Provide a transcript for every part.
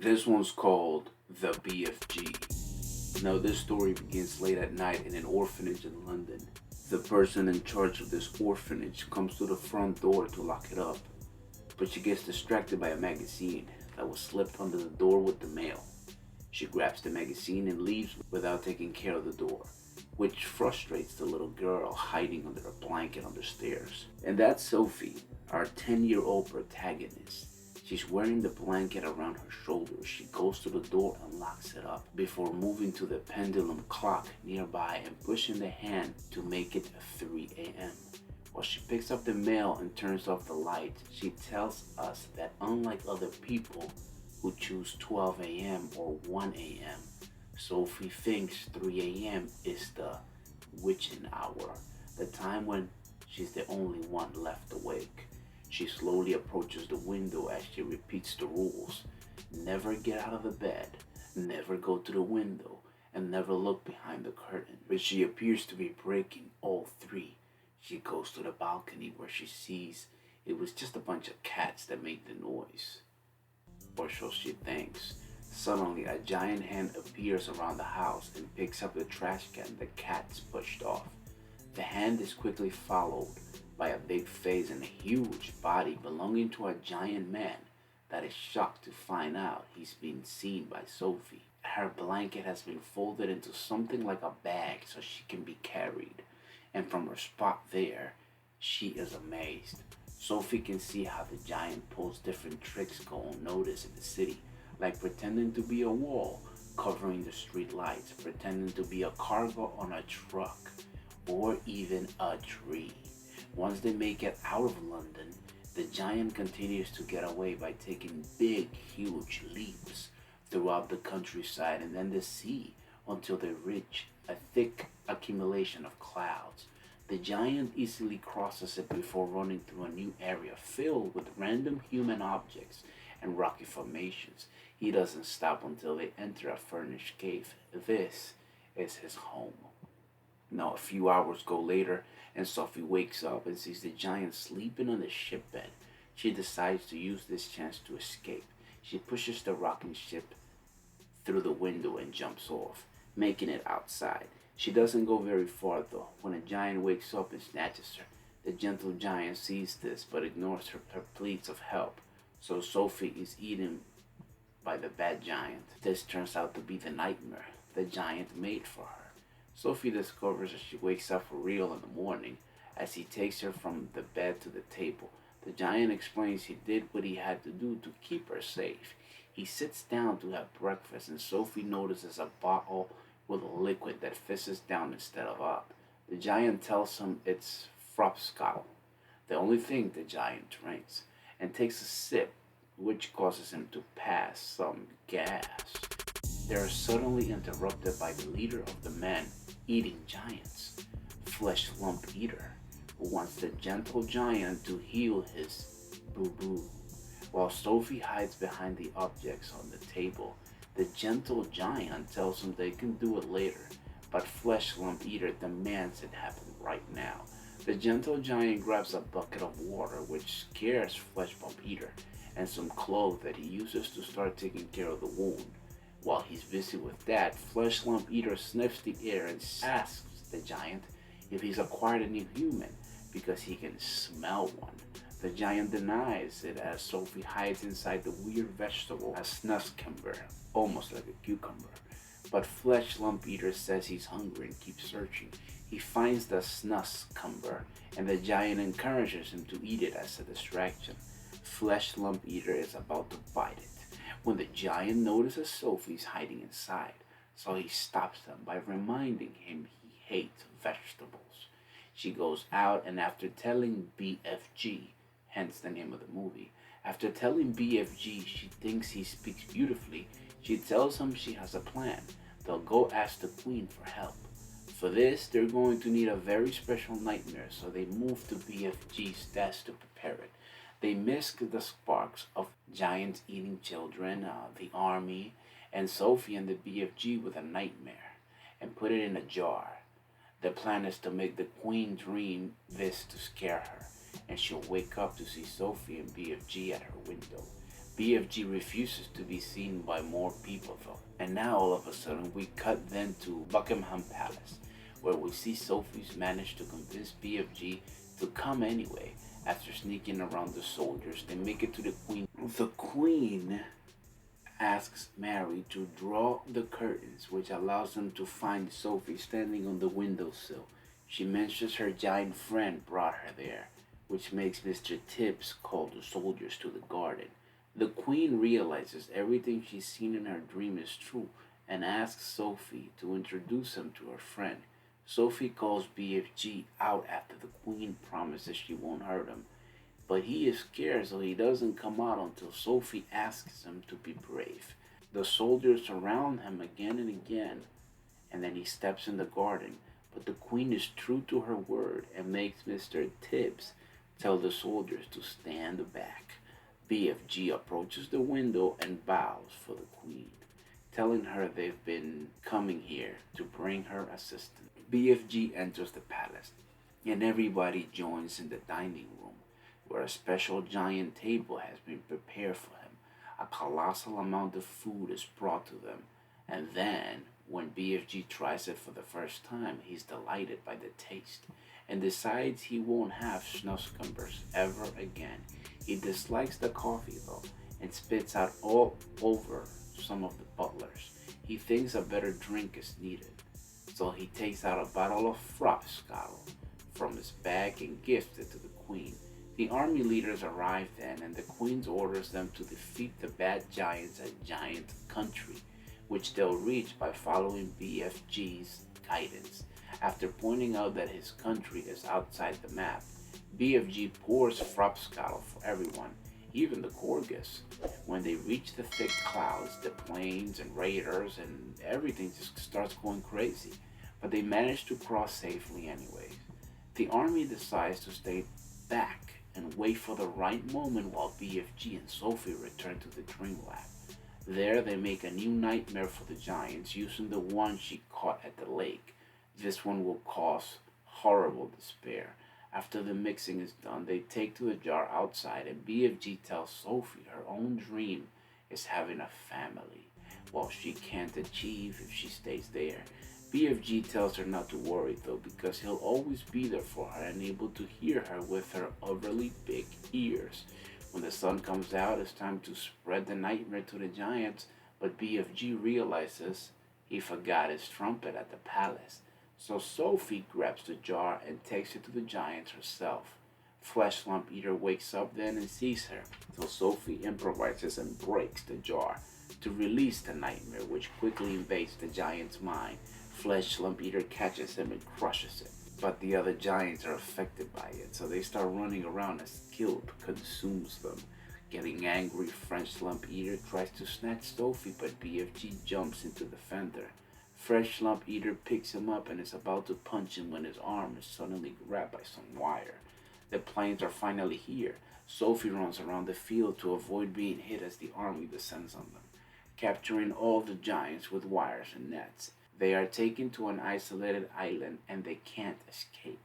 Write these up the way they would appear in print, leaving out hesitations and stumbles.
This one's called The BFG. Now, this story begins late at night in an orphanage in London. The person in charge of this orphanage comes to the front door to lock it up, but she gets distracted by a magazine that was slipped under the door with the mail. She grabs the magazine and leaves without taking care of the door, which frustrates the little girl hiding under a blanket on the stairs. And that's Sophie, our 10-year-old protagonist. She's wearing the blanket around her shoulders. She goes to the door and locks it up before moving to the pendulum clock nearby and pushing the hand to make it 3 a.m. While she picks up the mail and turns off the light, she tells us that unlike other people who choose 12 a.m. or 1 a.m., Sophie thinks 3 a.m. is the witching hour, the time when she's the only one left awake. She slowly approaches the window as she repeats the rules. Never get out of the bed, never go to the window, and never look behind the curtain. But she appears to be breaking all three. She goes to the balcony where she sees it was just a bunch of cats that made the noise. Or so she thinks. Suddenly, a giant hand appears around the house and picks up the trash can the cats pushed off. The hand is quickly followed by a big face and a huge body belonging to a giant man that is shocked to find out he's being seen by Sophie. Her blanket has been folded into something like a bag so she can be carried, and from her spot there, she is amazed. Sophie can see how the giant pulls different tricks go unnoticed in the city, like pretending to be a wall covering the street lights, pretending to be a cargo on a truck, or even a tree. Once they make it out of London, the giant continues to get away by taking big, huge leaps throughout the countryside and then the sea until they reach a thick accumulation of clouds. The giant easily crosses it before running through a new area filled with random human objects and rocky formations. He doesn't stop until they enter a furnished cave. This is his home. Now, a few hours go later, and Sophie wakes up and sees the giant sleeping on the shipbed. She decides to use this chance to escape. She pushes the rocking ship through the window and jumps off, making it outside. She doesn't go very far though. When a giant wakes up and snatches her, the gentle giant sees this but ignores her pleas of help. So Sophie is eaten by the bad giant. This turns out to be the nightmare the giant made for her. Sophie discovers as she wakes up for real in the morning as he takes her from the bed to the table. The giant explains he did what he had to do to keep her safe. He sits down to have breakfast and Sophie notices a bottle with a liquid that fizzes down instead of up. The giant tells him it's frapscal, the only thing the giant drinks, and takes a sip, which causes him to pass some gas. They are suddenly interrupted by the leader of the men eating giants, Flesh Lump Eater, who wants the gentle giant to heal his boo-boo. While Sophie hides behind the objects on the table, the gentle giant tells him they can do it later, but Flesh Lump Eater demands it happen right now. The gentle giant grabs a bucket of water, which scares Flesh Lump Eater, and some clothes that he uses to start taking care of the wound. While he's busy with that, Flesh Lump Eater sniffs the air and asks the giant if he's acquired a new human because he can smell one. The giant denies it as Sophie hides inside the weird vegetable, a snuskember, almost like a cucumber. But Flesh Lump Eater says he's hungry and keeps searching. He finds the snuskember and the giant encourages him to eat it as a distraction. Flesh Lump Eater is about to bite it when the giant notices Sophie's hiding inside, so he stops them by reminding him he hates vegetables. She goes out and after telling BFG, hence the name of the movie, after telling BFG she thinks he speaks beautifully, she tells him she has a plan. They'll go ask the queen for help. For this, they're going to need a very special nightmare, so they move to BFG's desk to prepare it. They mask the sparks of giants eating children, the army, and Sophie and the BFG with a nightmare, and put it in a jar. The plan is to make the queen dream this to scare her, and she'll wake up to see Sophie and BFG at her window. BFG refuses to be seen by more people though. And now all of a sudden we cut then to Buckingham Palace, where we see Sophie's managed to convince BFG to come anyway. After sneaking around the soldiers, they make it to the Queen. The Queen asks Mary to draw the curtains, which allows them to find Sophie standing on the windowsill. She mentions her giant friend brought her there, which makes Mr. Tibbs call the soldiers to the garden. The Queen realizes everything she's seen in her dream is true and asks Sophie to introduce him to her friend. Sophie calls BFG out after the Queen promises she won't hurt him, but he is scared, so he doesn't come out until Sophie asks him to be brave. The soldiers surround him again and again, and then he steps in the garden. But the Queen is true to her word and makes Mr. Tibbs tell the soldiers to stand back. BFG approaches the window and bows for the Queen, telling her they've been coming here to bring her assistance. BFG enters the palace, and everybody joins in the dining room, where a special giant table has been prepared for him. A colossal amount of food is brought to them, and then, when BFG tries it for the first time, he's delighted by the taste and decides he won't have schnuzzcumbers ever again. He dislikes the coffee though and spits out all over some of the butlers. He thinks a better drink is needed, so he takes out a bottle of frapscottle from his bag and gives it to the Queen. The army leaders arrive then, and the Queen orders them to defeat the bad giants at Giant Country, which they'll reach by following BFG's guidance. After pointing out that his country is outside the map, BFG pours frapscottle for everyone, even the Corgis. When they reach the thick clouds, the planes and raiders and everything just starts going crazy, but they manage to cross safely anyways. The army decides to stay back and wait for the right moment while BFG and Sophie return to the dream lab. There they make a new nightmare for the giants using the one she caught at the lake. This one will cause horrible despair. After the mixing is done, they take to the jar outside, and BFG tells Sophie her own dream is having a family, while she can't achieve if she stays there. BFG tells her not to worry though, because he'll always be there for her and able to hear her with her overly big ears. When the sun comes out, it's time to spread the nightmare to the giants, but BFG realizes he forgot his trumpet at the palace. So Sophie grabs the jar and takes it to the giants herself. Flesh Lump Eater wakes up then and sees her, so Sophie improvises and breaks the jar to release the nightmare, which quickly invades the giant's mind. Flesh Lump Eater catches him and crushes it, but the other giants are affected by it, so they start running around as guilt consumes them. Getting angry, French Lump Eater tries to snatch Sophie, but BFG jumps in to defend her. Fresh Lump Eater picks him up and is about to punch him when his arm is suddenly grabbed by some wire. The planes are finally here. Sophie runs around the field to avoid being hit as the army descends on them, capturing all the giants with wires and nets. They are taken to an isolated island and they can't escape.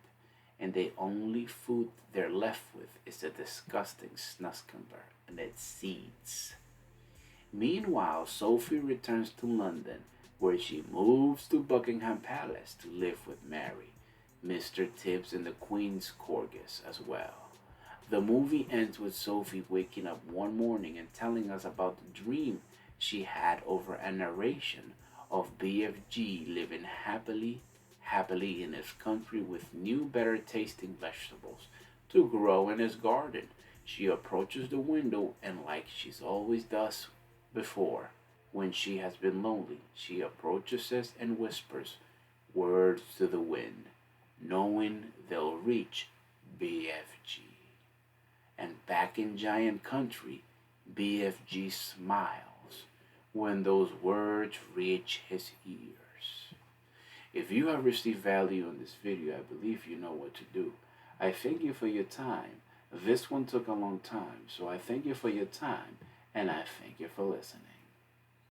And the only food they're left with is a disgusting snuzzcumber and its seeds. Meanwhile, Sophie returns to London, where she moves to Buckingham Palace to live with Mary, Mr. Tibbs, and the Queen's Corgis as well. The movie ends with Sophie waking up one morning and telling us about the dream she had over a narration of BFG living happily in his country with new, better tasting vegetables to grow in his garden. She approaches the window and, like she's always does before, when she has been lonely, she approaches it and whispers words to the wind, knowing they'll reach BFG. And back in Giant Country, BFG smiles when those words reach his ears. If you have received value in this video, I believe you know what to do. I thank you for your time. This one took a long time, so I thank you for your time, and I thank you for listening.